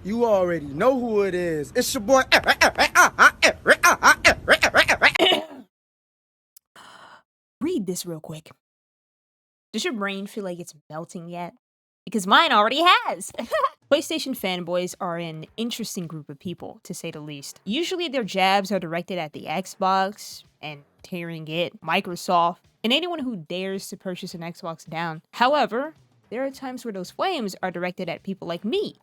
You already know who it is. It's your boy. Read this real quick. Does your brain feel like it's melting yet? Because mine already has. PlayStation fanboys are an interesting group of people, to say the least. Usually their jabs are directed at the Xbox and tearing it, Microsoft, and anyone who dares to purchase an Xbox down. However, there are times where those flames are directed at people like me,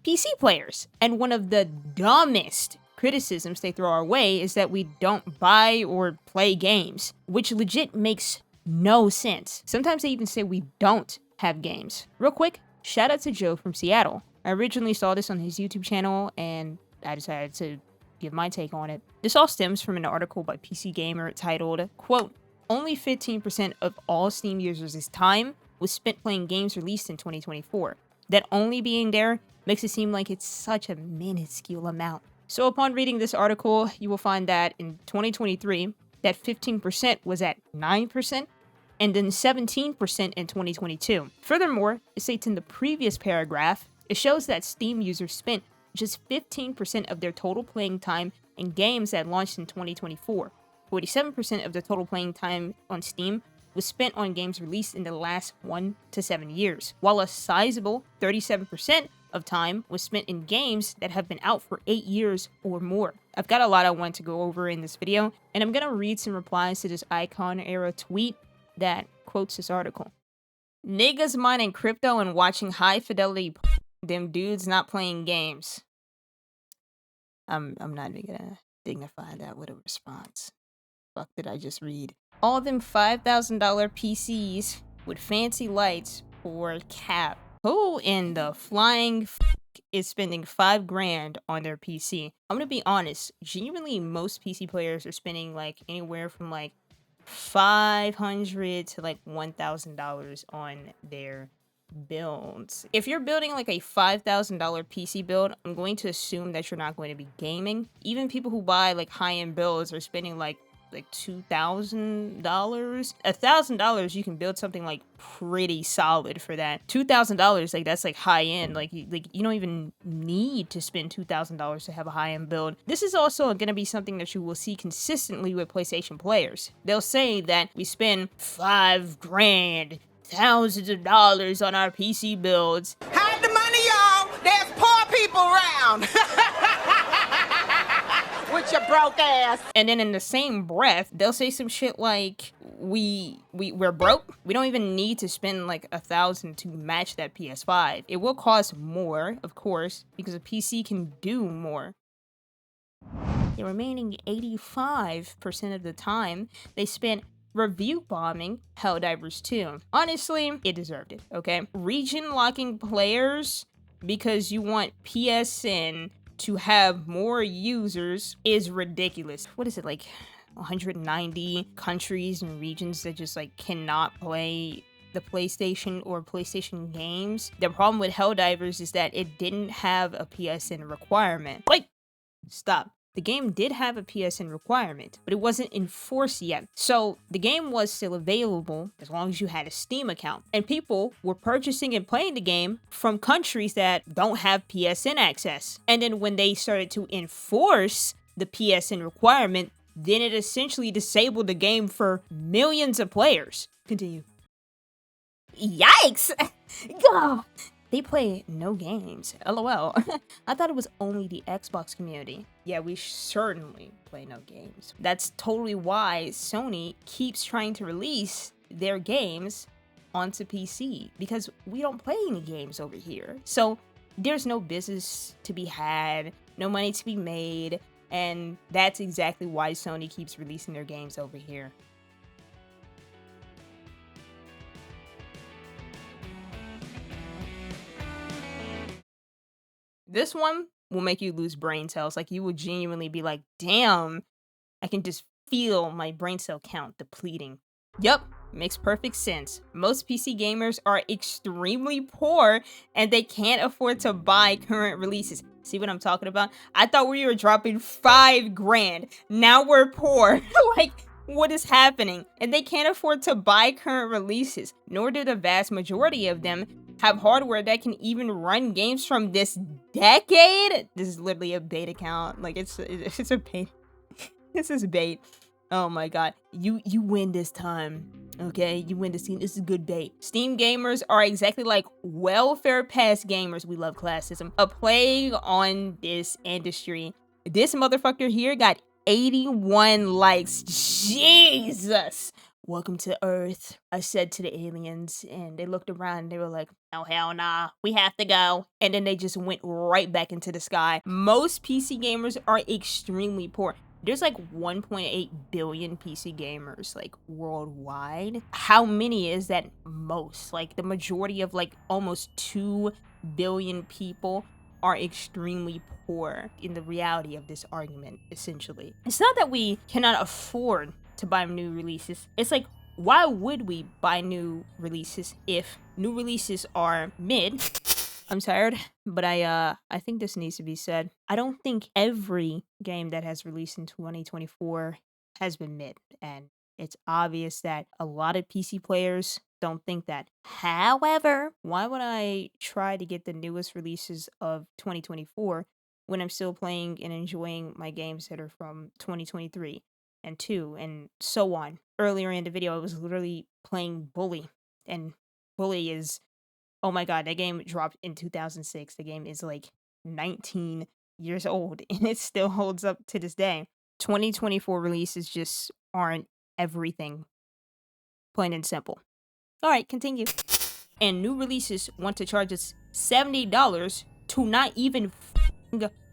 PC players. And one of the dumbest criticisms they throw our way is that we don't buy or play games, which legit makes no sense. Sometimes they even say we don't have games. Real quick, shout out to Joe from Seattle. I originally saw this on his YouTube channel and I decided to give my take on it. This all stems from an article by PCGamer titled, quote, "Only 15% of all Steam users' time was spent playing games released in 2024. That only being there makes it seem like it's such a minuscule amount." So upon reading this article, you will find that in 2023, that 15% was at 9%, and then 17% in 2022. Furthermore, it states in the previous paragraph, it shows that Steam users spent just 15% of their total playing time in games that launched in 2024. 47% of the total playing time on Steam was spent on games released in the last 1 to 7 years, while a sizable 37% of time was spent in games that have been out for 8 years or more. I've got a lot I want to go over in this video, and I'm gonna read some replies to this IconEra tweet that quotes this article. "Niggas mining crypto and watching high fidelity them dudes not playing games." I'm not even gonna dignify that with a response. Fuck did I just read? "All them $5,000 PCs with fancy lights for cap. Who in the flying is spending $5,000 on their PC?" I'm gonna be honest, genuinely most PC players are spending like anywhere from like $500 to like $1,000 on their builds. If you're building like a $5,000 PC build, I'm going to assume that you're not going to be gaming. Even people who buy like high-end builds are spending like $2,000. $1,000 you can build something like pretty solid for that. $2,000 like that's like high end. Like you don't even need to spend $2,000 to have a high end build. This is also going to be something that you will see consistently with PlayStation players. They'll say that we spend $5,000, thousands of dollars on our PC builds. Hide the money, y'all. There's poor people around. With your broke ass. And then in the same breath, they'll say some shit like, we're broke. We don't even need to spend like $1,000 to match that PS5. It will cost more, of course, because a PC can do more. The remaining 85% of the time, they spent review bombing Helldivers 2. Honestly, it deserved it, okay? Region locking players because you want PSN to have more users is ridiculous. What is it, like 190 countries and regions that just like cannot play the PlayStation or PlayStation games? The problem with Helldivers is that it didn't have a PSN requirement. Like, stop. The game did have a PSN requirement, but it wasn't enforced yet. So the game was still available as long as you had a Steam account. And people were purchasing and playing the game from countries that don't have PSN access. And then when they started to enforce the PSN requirement, then it essentially disabled the game for millions of players. Continue. Yikes! God. They play no games. LOL. I thought it was only the Xbox community. Yeah, we certainly play no games. That's totally why Sony keeps trying to release their games onto PC, because we don't play any games over here. So there's no business to be had, no money to be made, and that's exactly why Sony keeps releasing their games over here. This one will make you lose brain cells. Like, you will genuinely be like, damn, I can just feel my brain cell count depleting. Yup, makes perfect sense. Most PC gamers are extremely poor and they can't afford to buy current releases. See what I'm talking about? I thought we were dropping $5,000. Now we're poor. Like, what is happening? And they can't afford to buy current releases, nor do the vast majority of them have hardware that can even run games from this decade. This is literally a bait account. Like it's a bait. This is bait. Oh my god. You win this time. Okay, you win this team. This is good bait. Steam gamers are exactly like welfare pass gamers. We love classism. A plague on this industry. This motherfucker here got 81 likes. Jesus. Welcome to Earth, I said to the aliens, and they looked around and they were like, oh hell nah, we have to go. And then they just went right back into the sky. Most PC gamers are extremely poor. There's like 1.8 billion PC gamers like worldwide. How many is that most? Like the majority of like almost 2 billion people are extremely poor in the reality of this argument, essentially. It's not that we cannot afford to buy new releases. It's like, why would we buy new releases if new releases are mid? I'm tired, but I think this needs to be said. I don't think every game that has released in 2024 has been mid, and it's obvious that a lot of PC players don't think that. However, why would I try to get the newest releases of 2024 when I'm still playing and enjoying my games that are from 2023 and 2 and so on? Earlier in the video, I was literally playing Bully, and Bully is, oh my god, that game dropped in 2006. The game is like 19 years old, and it still holds up to this day. 2024 releases just aren't everything, plain and simple. All right, continue. And new releases want to charge us $70 to not even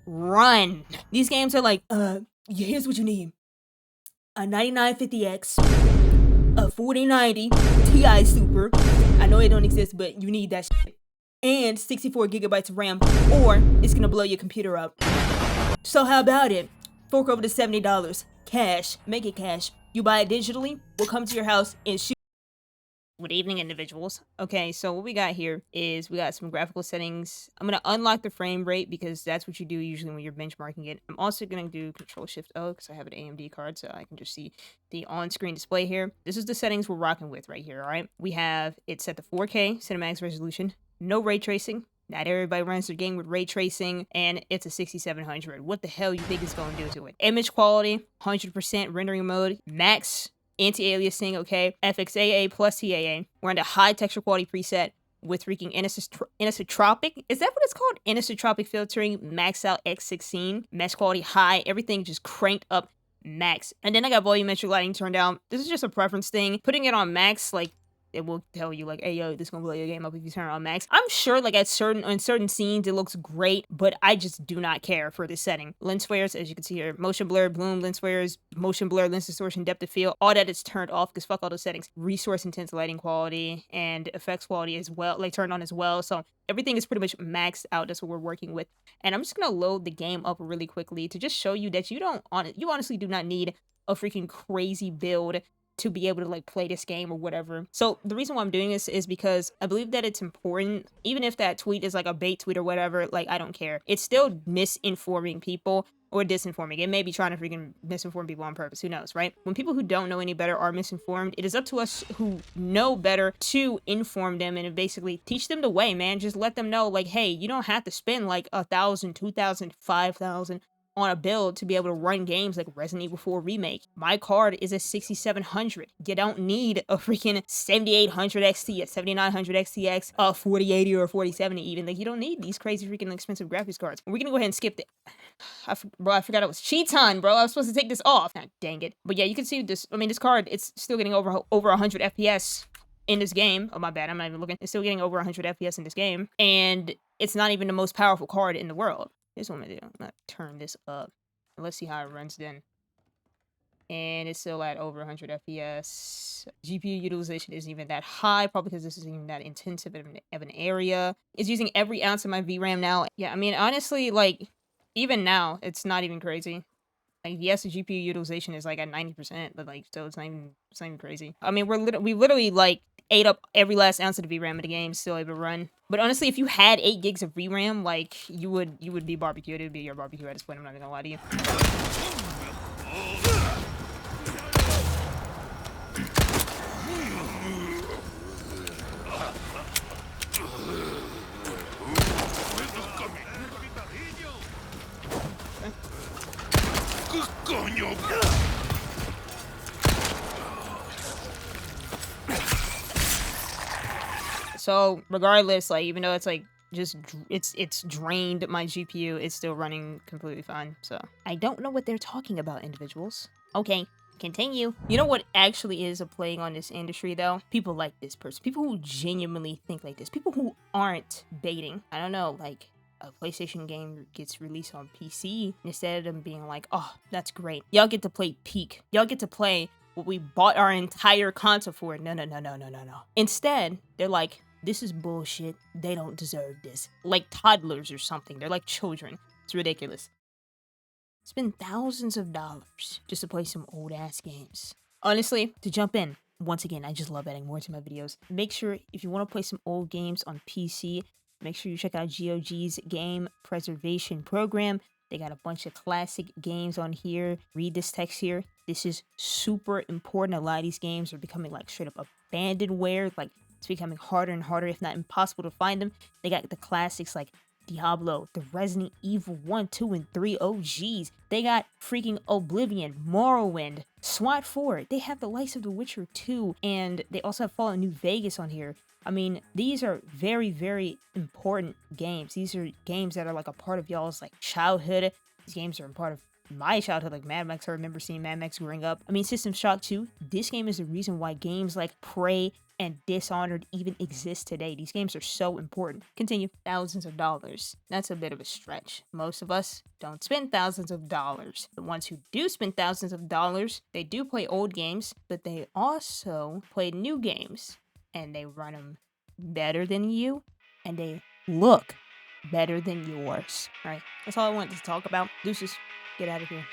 run. These games are like, here's what you need. A 9950X, a 4090 Ti Super. I know it don't exist, but you need that shit. And 64 gigabytes of RAM, or it's gonna blow your computer up. So how about it? Fork over the $70. Cash. Make it cash. You buy it digitally, we'll come to your house and shoot. Good evening, individuals. Okay, so what we got here is we got some graphical settings. I'm going to unlock the frame rate because that's what you do usually when you're benchmarking it. I'm also going to do Control-Shift-O because I have an AMD card, so I can just see the on-screen display here. This is the settings we're rocking with right here, all right? We have it set to 4K cinematic resolution, no ray tracing. Not everybody runs their game with ray tracing, and it's a 6700. What the hell you think it's going to do to it? Image quality, 100% rendering mode, max anti-aliasing, okay, FXAA plus TAA. We're under high texture quality preset with freaking anisotropic. Is that what it's called? Anisotropic filtering, max out X16, mesh quality high, everything just cranked up max. And then I got volumetric lighting turned down. This is just a preference thing. Putting it on max, like, it will tell you like, hey yo, this is gonna blow your game up if you turn it on max. I'm sure like on certain scenes it looks great, but I just do not care for this setting. Lens flares, as you can see here, motion blur, bloom, lens flares, motion blur, lens distortion, depth of field, all that is turned off because fuck all those settings. Resource intense lighting quality and effects quality as well, like turned on as well. So everything is pretty much maxed out. That's what we're working with. And I'm just gonna load the game up really quickly to just show you that you honestly do not need a freaking crazy build to be able to like play this game or whatever. So the reason why I'm doing this is because I believe that it's important. Even if that tweet is like a bait tweet or whatever, like I don't care. It's still misinforming people or disinforming. It may be trying to freaking misinform people on purpose. Who knows, right? When people who don't know any better are misinformed, it is up to us who know better to inform them and basically teach them the way, man. Just let them know like, hey, you don't have to spend like $1,000, $2,000, $5,000 on a build to be able to run games like Resident Evil 4 Remake. My card is a 6700. You don't need a freaking 7800 XT, a 7900 XTX, a 4080 or a 4070 even. Like, you don't need these crazy freaking expensive graphics cards. We're gonna go ahead and skip it. Bro, I forgot it was cheat time, bro. I was supposed to take this off. Ah, dang it. But yeah, you can see this. I mean, this card, it's still getting over 100 FPS in this game. Oh, my bad. I'm not even looking. It's still getting over 100 FPS in this game. And it's not even the most powerful card in the world. Here's what I'm gonna do. I'm gonna turn this up. Let's see how it runs then. And it's still at over 100 FPS. GPU utilization isn't even that high, probably because this isn't even that intensive of an area. It's using every ounce of my VRAM now. Yeah, I mean, honestly, like, even now, it's not even crazy. Like, yes, the GPU utilization is like at 90%, but like, still, it's not even crazy. I mean, we literally like ate up every last ounce of the VRAM of the game, still able to run. But honestly, if you had 8 gigs of VRAM, like, you would be barbecued. It would be your barbecue at this point. I'm not gonna lie to you. So regardless, like, even though it's like just it's drained my GPU, it's still running completely fine. So I don't know what they're talking about, individuals. Okay, continue. You know what actually is a plague on this industry, though? People like this person. People who genuinely think like this. People who aren't baiting. I don't know, like, a PlayStation game gets released on PC, instead of them being like, oh, that's great. Y'all get to play Peak. Y'all get to play what we bought our entire console for. No. Instead, they're like, this is bullshit. They don't deserve this. Like toddlers or something. They're like children. It's ridiculous. Spend thousands of dollars just to play some old ass games. Honestly, to jump in, once again, I just love adding more to my videos. Make sure, if you want to play some old games on PC, make sure you check out GOG's game preservation program. They got a bunch of classic games on here. Read this text here. This is super important. A lot of these games are becoming like straight up abandonware. Like, it's becoming harder and harder, if not impossible, to find them. They got the classics like Diablo, the Resident Evil 1, 2, and 3 OGs. They got freaking Oblivion, Morrowind, SWAT 4. They have the likes of The Witcher 2, and they also have Fallout New Vegas on here. I mean, these are very, very important games. These are games that are like a part of y'all's like childhood. These games are a part of my childhood, like Mad Max. I remember seeing Mad Max growing up. I mean, System Shock 2. This game is the reason why games like Prey and Dishonored even exist today. These games are so important. Continue. Thousands of dollars. That's a bit of a stretch. Most of us don't spend thousands of dollars. The ones who do spend thousands of dollars, they do play old games, but they also play new games. And they run them better than you, and they look better than yours. All right, that's all I wanted to talk about. Deuces, get out of here.